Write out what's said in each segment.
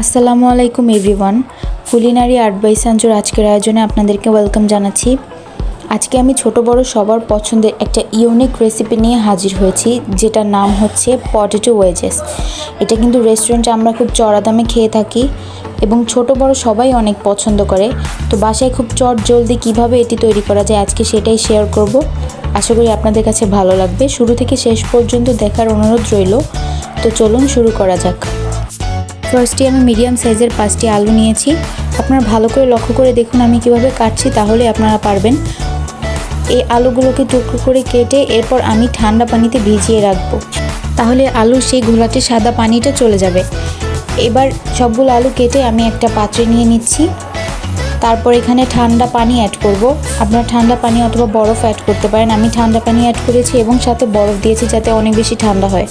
আসসালামু আলাইকুম everyone. Culinary art by সঞ্জুর আজকের আয়োজনে আপনাদেরকে ওয়েলকাম জানাচ্ছি। আজকে আমি ছোট বড় সবার পছন্দের একটা ইউনিক রেসিপি নিয়ে হাজির হয়েছি, যেটার নাম হচ্ছে পটেটো ওয়েজেস। এটা কিন্তু রেস্টুরেন্টে আমরা খুব চড়া দামে খেয়ে থাকি এবং ছোট বড় সবাই অনেক পছন্দ করে। তো বাসায় খুব চট জলদি কিভাবে এটি তৈরি করা যায় আজকে সেটাই শেয়ার করব। আশা করি আপনাদের কাছে ভালো লাগবে। শুরু থেকে শেষ পর্যন্ত দেখার অনুরোধ রইল। তো চলুন শুরু করা যাক। ফার্স্টে আমি মিডিয়াম সাইজের 5টি আলু নিয়েছি। আপনারা ভালো করে লক্ষ্য করে দেখুন আমি কিভাবে কাটছি, তাহলে আপনারা পারবেন। এই আলুগুলোকে টুকরো করে কেটে এরপর আমি ঠান্ডা পানিতে ভিজিয়ে রাখবো, তাহলে আলুর সেই ঘোলাটে সাদা পানিটা চলে যাবে। এবার সবগুলো আলু কেটে আমি একটা পাত্রে নিয়ে নিচ্ছি। তারপর এখানে ঠান্ডা পানি অ্যাড করব। আপনারা ঠান্ডা পানি অথবা বরফ অ্যাড করতে পারেন। আমি ঠান্ডা পানি অ্যাড করেছি এবং সাথে বরফ দিয়েছি যাতে অনেক বেশি ঠান্ডা হয়।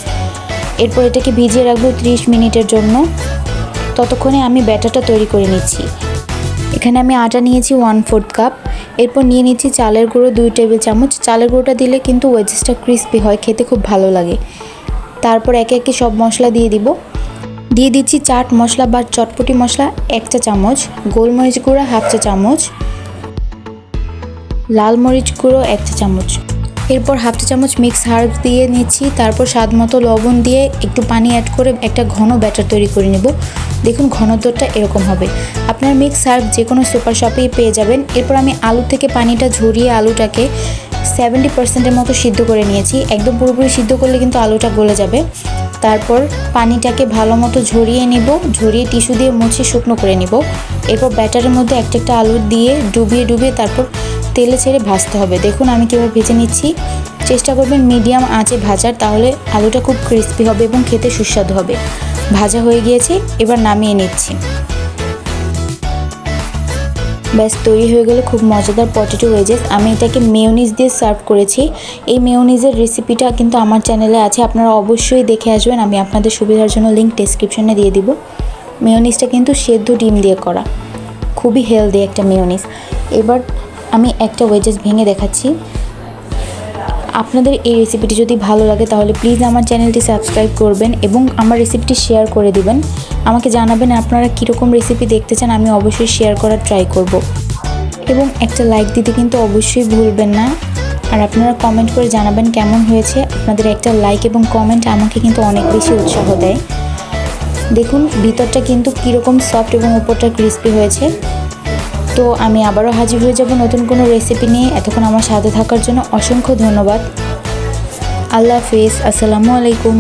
এরপর এটাকে ভিজিয়ে রাখবো 30 মিনিটের জন্য। ততক্ষণে আমি ব্যাটারটা তৈরি করে নিচ্ছি। এখানে আমি আটা নিয়েছি 1/4 কাপ। এরপর নিয়ে নিচ্ছি চালের গুঁড়ো 2 টেবিল চামচ। চালের গুঁড়োটা দিলে কিন্তু ওয়েজেসটা ক্রিস্পি হয়, খেতে খুব ভালো লাগে। তারপর একে একে সব মশলা দিয়ে দিচ্ছি চাট মশলা বা চটপটি মশলা 1 চা চামচ, গোলমরিচ গুঁড়া 1/2 চা চামচ, লাল মরিচ গুঁড়ো 1 চা চামচ। এরপর 1/2 চা চামচ মিক্স হার্বস দিয়ে নিচ্ছি। তারপর স্বাদ মতো লবণ দিয়ে একটু পানি অ্যাড করে একটা ঘন ব্যাটার তৈরি করে নেব। দেখুন ঘনত্বটা এরকম হবে। আপনার মিক্স হার্ব যে কোনো সুপার শপেই পেয়ে যাবেন। এরপর আমি আলু থেকে পানিটা ঝরিয়ে আলুটাকে 70%-এর মতো সিদ্ধ করে নিয়েছি। একদম পুরোপুরি সিদ্ধ করলে কিন্তু আলুটা গলে যাবে। তারপর পানিটাকে ভালো মতো ঝরিয়ে ঝরিয়ে টিস্যু দিয়ে মুছে শুকনো করে নিব। এরপর ব্যাটারের মধ্যে একটা একটা আলু দিয়ে ডুবিয়ে তারপর তেলে ছেড়ে ভাজতে হবে। দেখুন আমি কীভাবে ভেজে নিচ্ছি। চেষ্টা করবেন মিডিয়াম আঁচে ভাজার, তাহলে আলুটা খুব ক্রিস্পি হবে এবং খেতে সুস্বাদু হবে। ভাজা হয়ে গিয়েছে, এবার নামিয়ে নিচ্ছি। ব্যাস তৈরি হয়ে গেল খুব মজাদার পটেটো ওয়েজেস। আমি এটাকে মেয়োনিজ দিয়ে সার্ভ করেছি। এই মেয়োনিজের রেসিপিটা কিন্তু আমার চ্যানেলে আছে, আপনারা অবশ্যই দেখে আসবেন। আমি আপনাদের সুবিধার জন্য লিঙ্ক ডেসক্রিপশনে দিয়ে দিব। মেয়োনিজটা কিন্তু সেদ্ধ ডিম দিয়ে করা, খুবই হেলদি একটা মেয়োনিজ। এবার আমি একটা ওয়েজেস ভেঙে দেখাচ্ছি। আপনাদের এই রেসিপিটি যদি ভালো লাগে তাহলে প্লিজ আমার চ্যানেলটি সাবস্ক্রাইব করবেন এবং আমার রেসিপিটি শেয়ার করে দিবেন। আমাকে জানাবেন আপনারা কীরকম রেসিপি দেখতে চান, আমি অবশ্যই শেয়ার করার ট্রাই করব। এবং একটা লাইক দিতে কিন্তু অবশ্যই ভুলবেন না। আর আপনারা কমেন্ট করে জানাবেন কেমন হয়েছে। আপনাদের একটা লাইক এবং কমেন্ট আমাকে কিন্তু অনেক বেশি উৎসাহ দেয়। দেখুন ভিতরটা কিন্তু কীরকম সফট এবং উপরটা ক্রিস্পি হয়েছে। তো আমি আবারও হাজির হয়ে যাব নতুন কোনো রেসিপি নিয়ে। এতক্ষণ আমার সাথে থাকার জন্য অসংখ্য ধন্যবাদ। আল্লাহ হাফেজ। আসসালামু আলাইকুম।